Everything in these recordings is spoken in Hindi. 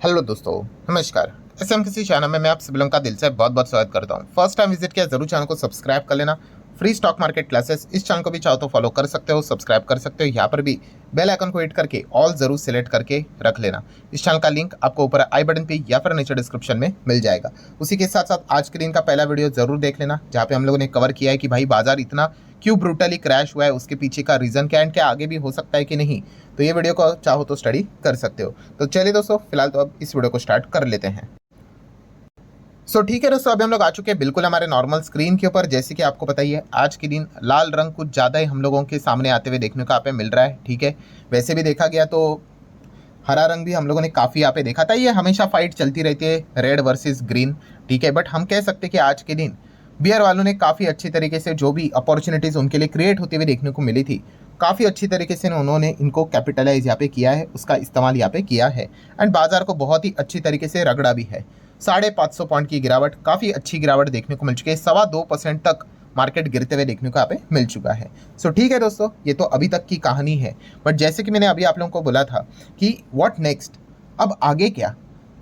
हेलो दोस्तों, नमस्कार। किसी चैनल में मैं आप सभी लोगों का दिल से बहुत बहुत स्वागत करता हूं। फर्स्ट टाइम विजिट किया जरूर चैनल को सब्सक्राइब कर लेना। फ्री स्टॉक मार्केट क्लासेस इस चैनल को भी चाहो तो फॉलो कर सकते हो, सब्सक्राइब कर सकते हो। यहाँ पर भी बेल आइकन को हिट करके ऑल जरूर सिलेक्ट करके रख लेना। इस चैनल का लिंक आपको ऊपर आई बटन पे या फिर नीचे डिस्क्रिप्शन में मिल जाएगा। उसी के साथ साथ आज के दिन का पहला वीडियो जरूर देख लेना, जहाँ पे हम लोगों ने कवर किया है कि भाई बाजार इतना क्यों ब्रूटली क्रैश हुआ है, उसके पीछे का रीजन क्या है, क्या आगे भी हो सकता है कि नहीं। तो ये वीडियो को चाहो तो स्टडी कर सकते हो। तो चलिए दोस्तों, फिलहाल तो अब इस वीडियो को स्टार्ट कर लेते हैं। ठीक है दोस्तों, अभी हम लोग आ चुके हैं बिल्कुल हमारे नॉर्मल स्क्रीन के ऊपर। जैसे कि आपको पता ही है, आज के दिन लाल रंग कुछ ज़्यादा ही हम लोगों के सामने आते हुए देखने को यहाँ पे मिल रहा है। ठीक है, वैसे भी देखा गया तो हरा रंग भी हम लोगों ने काफ़ी यहाँ पे देखा था। ये हमेशा फाइट चलती रहती है, रेड वर्सेस ग्रीन। ठीक है, बट हम कह सकते हैं कि आज के दिन बियर वालों ने काफ़ी अच्छी तरीके से जो भी अपॉर्चुनिटीज़ उनके लिए क्रिएट होती हुई देखने को मिली थी, काफ़ी अच्छी तरीके से उन्होंने इनको कैपिटलाइज यहाँ पे किया है, उसका इस्तेमाल यहाँ पे किया है। एंड बाजार को बहुत ही अच्छी तरीके से रगड़ा भी है। 550 पॉइंट की गिरावट, काफ़ी अच्छी गिरावट देखने को मिल चुकी है। 2.25% तक मार्केट गिरते हुए देखने को यहाँ पे मिल चुका है। ठीक है दोस्तों, ये तो अभी तक की कहानी है। बट जैसे कि मैंने अभी आप लोगों को बोला था कि व्हाट नेक्स्ट, अब आगे क्या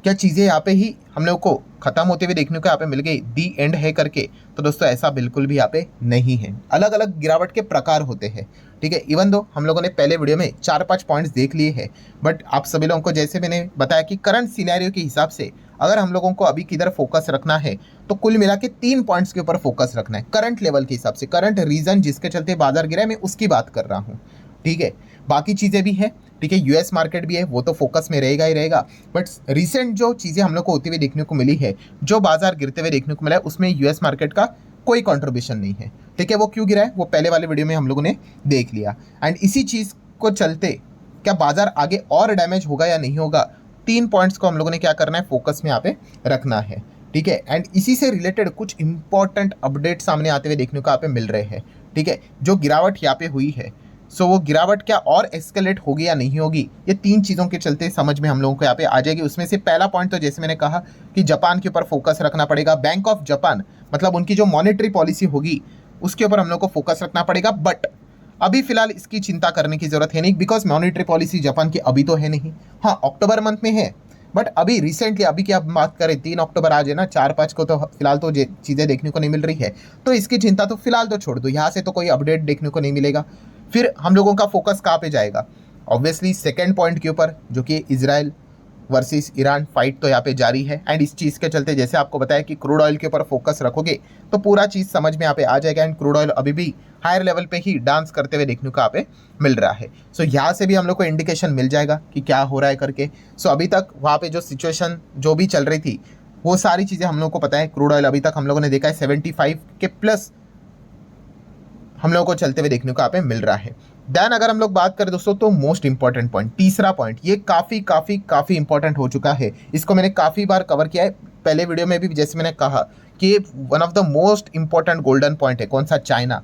क्या चीज़ें यहाँ पे ही हम लोग को खत्म होते हुए देखने को यहाँ पे मिल गई, दी एंड है करके। तो दोस्तों ऐसा बिल्कुल भी यहाँ पे नहीं है। अलग अलग गिरावट के प्रकार होते हैं। ठीक है, इवन दो हम लोगों ने पहले वीडियो में 4-5 पॉइंट्स देख लिए हैं, बट आप सभी लोगों को जैसे मैंने बताया कि करंट सिनेरियो के हिसाब से अगर हम लोगों को अभी किधर फोकस रखना है, तो कुल मिला के 3 पॉइंट्स के ऊपर फोकस रखना है करंट लेवल के हिसाब से। करंट रीजन जिसके चलते बाजार गिरा है, मैं उसकी बात कर रहा हूँ। ठीक है, बाकी चीज़ें भी है। ठीक है, यूएस मार्केट भी है, वो तो फोकस में रहेगा ही रहेगा। बट रिसेंट जो चीज़ें हम लोग को होती हुई देखने को मिली है, जो बाजार गिरते हुए देखने को मिला है, उसमें यूएस मार्केट का कोई कंट्रीब्यूशन नहीं है। ठीक है, वो क्यों गिरा है वो पहले वाले वीडियो में हम लोगों ने देख लिया। एंड इसी चीज़ को चलते क्या बाजार आगे और डैमेज होगा या नहीं होगा, 3 पॉइंट्स को हम लोगों ने क्या करना है, फोकस में यहाँ पे रखना है। ठीक है, एंड इसी से रिलेटेड कुछ इंपॉर्टेंट अपडेट सामने आते हुए देखने को यहाँ पे मिल रहे हैं। ठीक है, जो गिरावट यहाँ पे हुई है, वो गिरावट क्या और एस्केलेट होगी या नहीं होगी, ये 3 चीज़ों के चलते समझ में हम लोगों को यहाँ पे आ जाएगी। उसमें से पहला पॉइंट तो जैसे मैंने कहा कि जापान के ऊपर फोकस रखना पड़ेगा। बैंक ऑफ जापान, मतलब उनकी जो मॉनेटरी पॉलिसी होगी उसके ऊपर हम लोग को फोकस रखना पड़ेगा। बट अभी फिलहाल इसकी चिंता करने की जरूरत है नहीं, बिकॉज मॉनेटरी पॉलिसी जापान की अभी तो है नहीं। हाँ, अक्टूबर मंथ में है, बट अभी रिसेंटली अभी की आप बात करें 3 अक्टूबर आज है ना, 4-5 को तो फिलहाल तो चीज़ें देखने को नहीं मिल रही है। तो इसकी चिंता तो फिलहाल तो छोड़ दो, यहाँ से तो कोई अपडेट देखने को नहीं मिलेगा। फिर हम लोगों का फोकस कहाँ पे जाएगा, ऑब्वियसली सेकेंड पॉइंट के ऊपर, जो कि इजराइल वर्सेस ईरान फाइट तो यहाँ पे जारी है। एंड इस चीज़ के चलते जैसे आपको बताया कि क्रूड ऑयल के ऊपर फोकस रखोगे तो पूरा चीज़ समझ में यहाँ पे आ जाएगा। एंड क्रूड ऑयल अभी भी हायर लेवल पे ही डांस करते हुए देखने को यहाँ पे मिल रहा है। यहाँ से भी हम लोग को इंडिकेशन मिल जाएगा कि क्या हो रहा है करके। अभी तक वहाँ पे जो सिचुएशन जो भी चल रही थी, वो सारी चीज़ें हम लोग को पता है। क्रूड ऑयल अभी तक हम लोगों ने देखा है 75 के प्लस हम लोगों को चलते हुए देखने को यहाँ पे मिल रहा है। देन अगर हम लोग बात करें दोस्तों, तो मोस्ट इंपॉर्टेंट पॉइंट, तीसरा पॉइंट, ये काफ़ी काफ़ी काफ़ी इंपॉर्टेंट हो चुका है। इसको मैंने काफ़ी बार कवर किया है पहले वीडियो में भी। जैसे मैंने कहा कि one of the most important golden point है कौन सा, चाइना।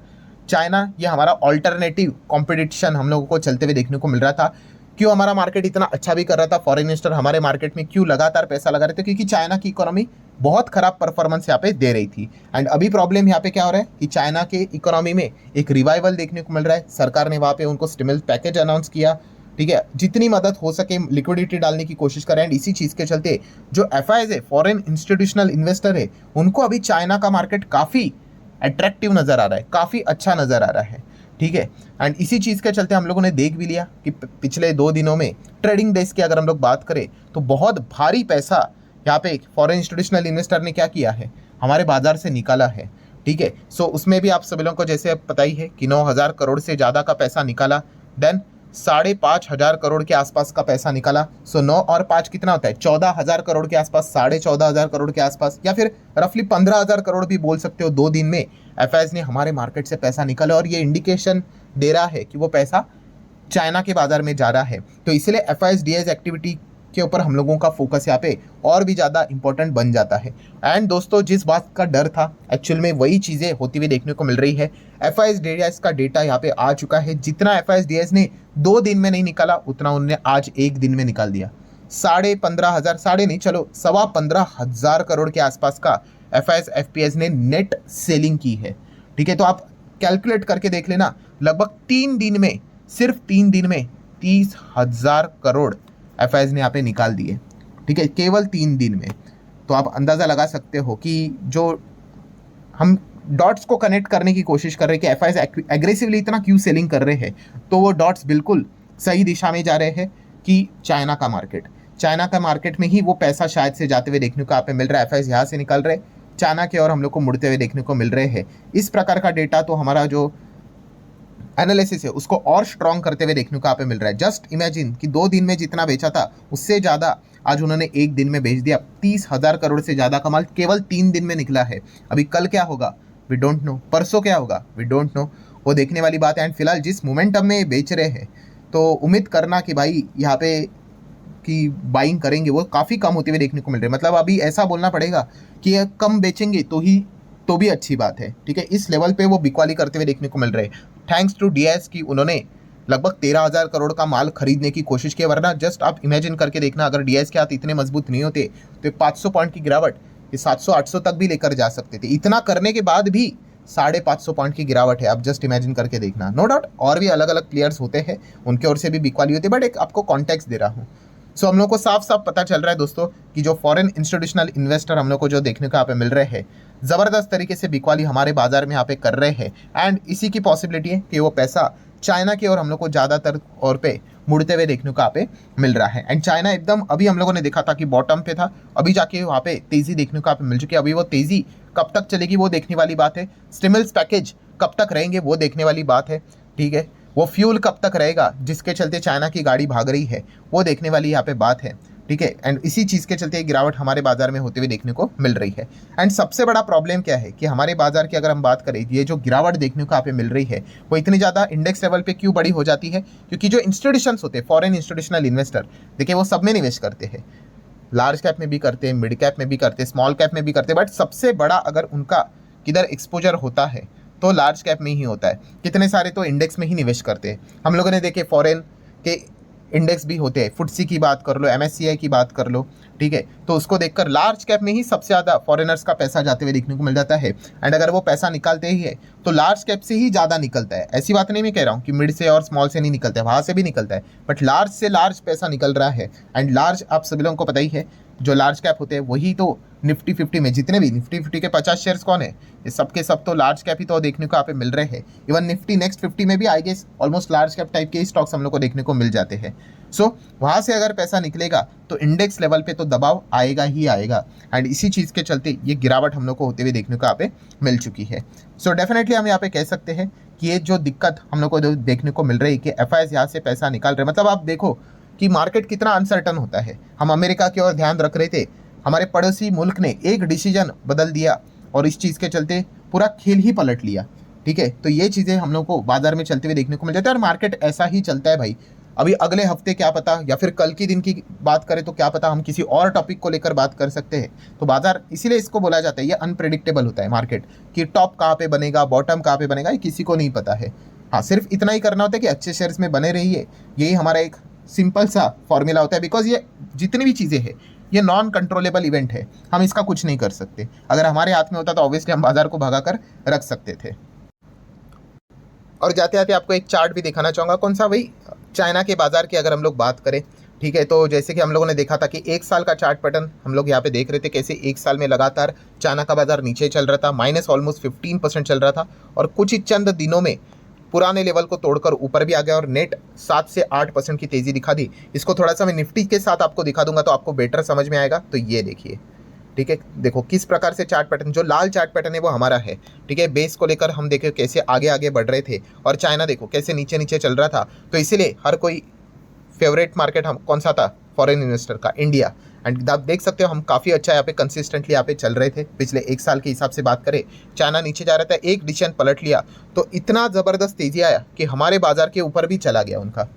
चाइना ये हमारा ऑल्टरनेटिव कॉम्पिटिशन हम लोगों को चलते हुए देखने को मिल रहा था। क्यों हमारा मार्केट इतना अच्छा भी कर रहा था, फॉरेन इन्वेस्टर हमारे मार्केट में क्यों लगातार पैसा लगा रहे थे, क्योंकि चाइना की इकोनॉमी बहुत खराब परफॉर्मेंस यहाँ पे दे रही थी। एंड अभी प्रॉब्लम यहाँ पे क्या हो रहा है कि चाइना के इकोनॉमी में एक रिवाइवल देखने को मिल रहा है। सरकार ने वहाँ पे उनको स्टिमुलस पैकेज अनाउंस किया। ठीक है, जितनी मदद हो सके लिक्विडिटी डालने की कोशिश करें। एंड इसी चीज़ के चलते जो एफआईज है, फॉरेन इंस्टीट्यूशनल इन्वेस्टर है, उनको अभी चाइना का मार्केट काफ़ी अट्रैक्टिव नज़र आ रहा है, काफ़ी अच्छा नज़र आ रहा है। ठीक है, एंड इसी चीज़ के चलते हम लोगों ने देख भी लिया कि पिछले 2 दिनों में ट्रेडिंग डेज की अगर हम लोग बात करें तो बहुत भारी पैसा यहाँ पे फॉरेन इंस्टीट्यूशनल इन्वेस्टर ने क्या किया है, हमारे बाजार से निकाला है। ठीक है, उसमें भी आप सभी लोगों को जैसे पता ही है कि 9,000 करोड़ से ज़्यादा का पैसा निकाला। देन 5,500 करोड़ के आसपास का पैसा निकाला। 9 और 5 कितना होता है, 14,000 करोड़ के आसपास, 14,500 करोड़ के आसपास, या फिर रफली 15,000 करोड़ भी बोल सकते हो। 2 दिन में एफआईज ने हमारे मार्केट से पैसा निकाला, और ये इंडिकेशन दे रहा है कि वो पैसा चाइना के बाजार में जा रहा है। तो इसलिए एफआईज डीएस एक्टिविटी के ऊपर हम लोगों का फोकस यहाँ पे और भी ज़्यादा इंपॉर्टेंट बन जाता है। एंड दोस्तों, जिस बात का डर था, एक्चुअल में वही चीज़ें होती हुई देखने को मिल रही है। एफआईज डीएस का डेटा यहाँ पे आ चुका है। जितना एफआईज डीएस ने 2 दिन में नहीं निकाला, उतना उन्होंने आज 1 दिन में निकाल दिया। 15,500, साढ़े नहीं, चलो 15,500 करोड़ के आसपास का एफआईज एफपीएस ने नेट सेलिंग की है। ठीक है, तो आप कैलकुलेट करके देख लेना, लगभग 3 दिन में, सिर्फ 3 दिन में 30,000 करोड़ एफआईज ने यहाँ पे निकाल दिए। ठीक ठीक है, केवल 3 दिन में। तो आप अंदाज़ा लगा सकते हो कि जो हम डॉट्स को कनेक्ट करने की कोशिश कर रहे हैं कि एफआईज एग्रेसिवली इतना क्यों सेलिंग कर रहे हैं, तो वो डॉट्स बिल्कुल सही दिशा में जा रहे हैं कि चाइना का मार्केट में ही वो पैसा शायद से जाते हुए देखने को आप मिल रहा है। एफआईज यहाँ से निकल रहे, चाइना के और हम लोग को मुड़ते हुए देखने को मिल रहे हैं। इस प्रकार का डेटा तो हमारा जो एनालिसिस है उसको और स्ट्रॉन्ग करते हुए देखने को आप मिल रहा है। जस्ट इमेजिन कि 2 दिन में जितना बेचा था उससे ज़्यादा आज उन्होंने 1 दिन में बेच दिया। 30,000 करोड़ से ज़्यादा का माल केवल 3 दिन में निकला है। अभी कल क्या होगा वी डोंट नो, परसों क्या होगा वी डोंट नो, वो देखने वाली बात है। एंड फिलहाल जिस मोमेंटम में बेच रहे हैं तो उम्मीद करना कि भाई यहाँ पे कि बाइंग करेंगे वो काफ़ी कम होते हुए देखने को मिल रहे हैं। मतलब अभी ऐसा बोलना पड़ेगा कि ये कम बेचेंगे तो भी अच्छी बात है, ठीक है। इस लेवल पे वो बिकवाली करते हुए देखने को मिल रहे हैं, थैंक्स टू डीआईएस की उन्होंने लगभग 13,000 करोड़ का माल खरीदने की कोशिश की। वरना जस्ट आप इमेजिन करके देखना, अगर डीआईएस के हाथ इतने मजबूत नहीं होते तो 500 पॉइंट की गिरावट ये 700-800 तक भी लेकर जा सकते थे। इतना करने के बाद भी 550 पॉइंट की गिरावट है। आप जस्ट इमेजिन करके देखना। नो डाउट और भी अलग अलग प्लेयर्स होते हैं, उनके ओर से भी बिकवाली होती है, बट एक आपको कॉन्टेक्स्ट दे रहा हूँ। सो हम लोग को साफ साफ पता चल रहा है दोस्तों कि जो फॉरेन इंस्टीट्यूशनल इन्वेस्टर हम लोग को जो देखने को यहाँ पे मिल रहे हैं, ज़बरदस्त तरीके से बिकवाली हमारे बाजार में यहाँ पे कर रहे हैं। एंड इसी की पॉसिबिलिटी है कि वो पैसा चाइना की ओर हम लोग को ज़्यादातर और पे मुड़ते हुए देखने को यहाँ पे मिल रहा है। एंड चाइना एकदम अभी हम लोगों ने देखा था कि बॉटम पे था, अभी जाके वहाँ पे तेज़ी देखने को यहाँ पे मिल चुकी है। अभी वो तेज़ी कब तक चलेगी वो देखने वाली बात है। स्टिमुलस पैकेज कब तक रहेंगे वो देखने वाली बात है, ठीक है। वो फ्यूल कब तक रहेगा जिसके चलते चाइना की गाड़ी भाग रही है वो देखने वाली यहाँ पे बात है, ठीक है। एंड इसी चीज़ के चलते गिरावट हमारे बाजार में होते हुए देखने को मिल रही है। एंड सबसे बड़ा प्रॉब्लम क्या है कि हमारे बाजार की अगर हम बात करें, ये जो गिरावट देखने को यहाँ पे मिल रही है वो इतनी ज़्यादा इंडेक्स लेवल पे क्यों बड़ी हो जाती है, क्योंकि जो इंस्टीट्यूशंस होते हैं फॉरेन इंस्टीट्यूशनल इन्वेस्टर, देखिए वो सब में निवेश करते हैं। लार्ज कैप में भी करते हैं, मिड कैप में भी करते हैं, स्मॉल कैप में भी करते हैं, बट सबसे बड़ा अगर उनका किधर एक्सपोजर होता है तो लार्ज कैप में ही होता है। कितने सारे तो इंडेक्स में ही निवेश करते हैं। हम लोगों ने देखे फॉरेन के इंडेक्स भी होते हैं, फुटसी की बात कर लो, एमएससीआई की बात कर लो, ठीक है। तो उसको देखकर लार्ज कैप में ही सबसे ज़्यादा फॉरेनर्स का पैसा जाते हुए देखने को मिल जाता है। एंड अगर वो पैसा निकालते ही है तो लार्ज कैप से ही ज़्यादा निकलता है। ऐसी बात नहीं मैं कह रहा हूँ कि मिड से और स्मॉल से नहीं निकलता है, वहाँ से भी निकलता है, बट लार्ज से लार्ज पैसा निकल रहा है। एंड लार्ज आप सभी लोगों को पता ही है, जो लार्ज कैप होते हैं वही तो निफ्टी 50 में, जितने भी निफ्टी 50 के 50 शेयर्स कौन है, ये सब के सब तो लार्ज कैप ही तो देखने को यहाँ पे मिल रहे हैं। इवन निफ्टी नेक्स्ट 50 में भी I guess almost large cap type के स्टॉक्स हम लोग को देखने को मिल जाते हैं। सो वहाँ से अगर पैसा निकलेगा तो इंडेक्स लेवल पे तो दबाव आएगा ही आएगा। एंड इसी चीज़ के चलते ये गिरावट हम लोग को होते हुए देखने को यहाँ पे मिल चुकी है। सो डेफिनेटली हम यहाँ पे कह सकते हैं कि ये जो दिक्कत हम लोग को देखने को मिल रही है कि एफआईज यहाँ से पैसा निकाल रहे, मतलब आप देखो कि मार्केट कितना अनसर्टन होता है। हम अमेरिका की ओर ध्यान रख रहे थे, हमारे पड़ोसी मुल्क ने एक डिसीजन बदल दिया और इस चीज़ के चलते पूरा खेल ही पलट लिया, ठीक है। तो ये चीज़ें हम लोग को बाजार में चलते हुए देखने को मिल जाती है और मार्केट ऐसा ही चलता है भाई। अभी अगले हफ्ते क्या पता, या फिर कल की दिन की बात करें तो क्या पता हम किसी और टॉपिक को लेकर बात कर सकते हैं। तो बाजार इसीलिए इसको बोला जाता है, ये अनप्रेडिक्टेबल होता है मार्केट, कि टॉप कहाँ पे बनेगा, बॉटम कहाँ पे बनेगा, ये किसी को नहीं पता है। हाँ, सिर्फ इतना ही करना होता है कि अच्छे शेयर्स में बने रहिए, यही हमारा एक सिंपल सा फॉर्मूला होता है। बिकॉज ये जितनी भी चीज़ें हैं ये नॉन कंट्रोलेबल इवेंट है, हम इसका कुछ नहीं कर सकते। अगर हमारे हाथ में होता तो ऑब्वियसली हम बाजार को भगा कर रख सकते थे। और जाते जाते आपको एक चार्ट भी दिखाना चाहूँगा, कौन सा भाई, चाइना के बाजार की अगर हम लोग बात करें, ठीक है। तो जैसे कि हम लोगों ने देखा था कि 1 साल का चार्ट पैटर्न हम लोग यहाँ पे देख रहे थे, कैसे 1 साल में लगातार चाइना का बाजार नीचे चल रहा था, माइनस ऑलमोस्ट 15% चल रहा था, और कुछ ही चंद दिनों में पुराने लेवल को तोड़कर ऊपर भी आ गया और नेट 7 से 8% की तेज़ी दिखा दी। इसको थोड़ा सा मैं निफ्टी के साथ आपको दिखा दूंगा तो आपको बेटर समझ में आएगा। तो ये देखिए, ठीक है, देखो किस प्रकार से चार्ट पैटर्न, जो लाल चार्ट पैटर्न है वो हमारा है, ठीक है। बेस को लेकर हम देखे कैसे आगे आगे बढ़ रहे थे, और चाइना देखो कैसे नीचे नीचे चल रहा था। तो इसीलिए हर कोई फेवरेट मार्केट हम कौन सा था फॉरेन इन्वेस्टर का, इंडिया। एंड आप देख सकते हो हम काफ़ी अच्छा यहाँ पे कंसिस्टेंटली यहाँ पे चल रहे थे। पिछले 1 साल के हिसाब से बात करें, चाइना नीचे जा रहा था, एक डिसीजन पलट लिया तो इतना ज़बरदस्त तेज़ी आया कि हमारे बाजार के ऊपर भी चला गया उनका,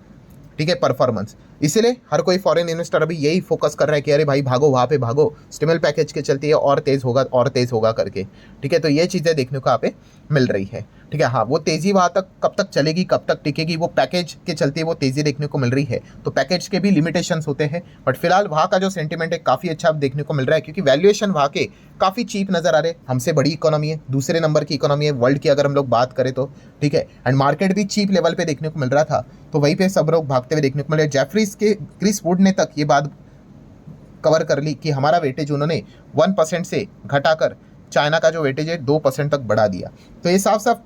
ठीक है, परफॉर्मेंस। इसीलिए हर कोई फॉरेन इन्वेस्टर अभी यही फोकस कर रहा है कि अरे भाई भागो, वहाँ पे भागो, स्टिमुलस पैकेज के चलते और तेज़ होगा करके, ठीक है। तो ये चीज़ें देखने को यहाँ पे मिल रही है, ठीक है। हाँ, वो तेज़ी वहाँ तक कब तक चलेगी, कब तक टिकेगी, वो पैकेज के चलते वो तेज़ी देखने को मिल रही है। तो पैकेज के भी लिमिटेशंस होते हैं, बट फिलहाल वहाँ का जो सेंटिमेंट है काफ़ी अच्छा देखने को मिल रहा है, क्योंकि वैल्यूएशन वहाँ के काफ़ी चीप नज़र आ रहे हैं। हमसे बड़ी इकोनॉमी है, दूसरे नंबर की इकोनॉमी है वर्ल्ड की अगर हम लोग बात करें तो, ठीक है। एंड मार्केट भी चीप लेवल पे देखने को मिल रहा था, तो वहीं पे सब लोग भागते हुए देखने को मिले। जेफरीज के क्रिस वुड ने तक ये बात कवर कर ली कि हमारा वेटेज उन्होंने 1% से घटाकर चाइना का जो वेटेज है 2% तक बढ़ा दिया। तो ये साफ साफ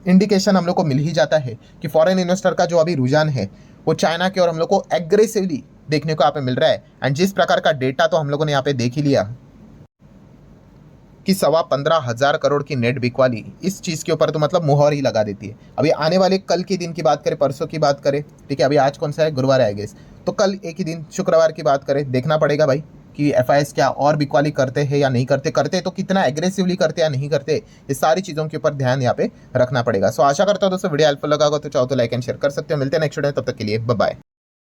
इंडिकेशन हम लोग को मिल ही जाता है कि फॉरेन इन्वेस्टर का जो अभी रुझान है वो चाइना की ओर हम लोग को एग्रेसिवली देखने को यहाँ पे मिल रहा है। एंड जिस प्रकार का डेटा तो हम लोगों ने यहाँ पे देख ही लिया कि 15,500 करोड़ की नेट बिकवाली इस चीज़ के ऊपर तो मतलब मुहर ही लगा देती है। अभी आने वाले कल के दिन की बात करें, परसों की बात करें, ठीक है, अभी आज कौन सा है, गुरुवार है गेस, तो कल एक ही दिन शुक्रवार की बात करें, देखना पड़ेगा भाई कि एफआईएस क्या और बिकवाली करते हैं या नहीं करते, करते तो कितना एग्रेसिवली करते या नहीं करते, ये सारी चीज़ों के ऊपर ध्यान यहाँ पे रखना पड़ेगा। सो आशा करता हूँ दोस्तों वीडियो हेल्पफुल लगा होगा, तो चाहो तो लाइक एंड शेयर कर सकते हो। मिलते हैं नेक्स्ट वीडियो में, तब तक के लिए बाय बाय।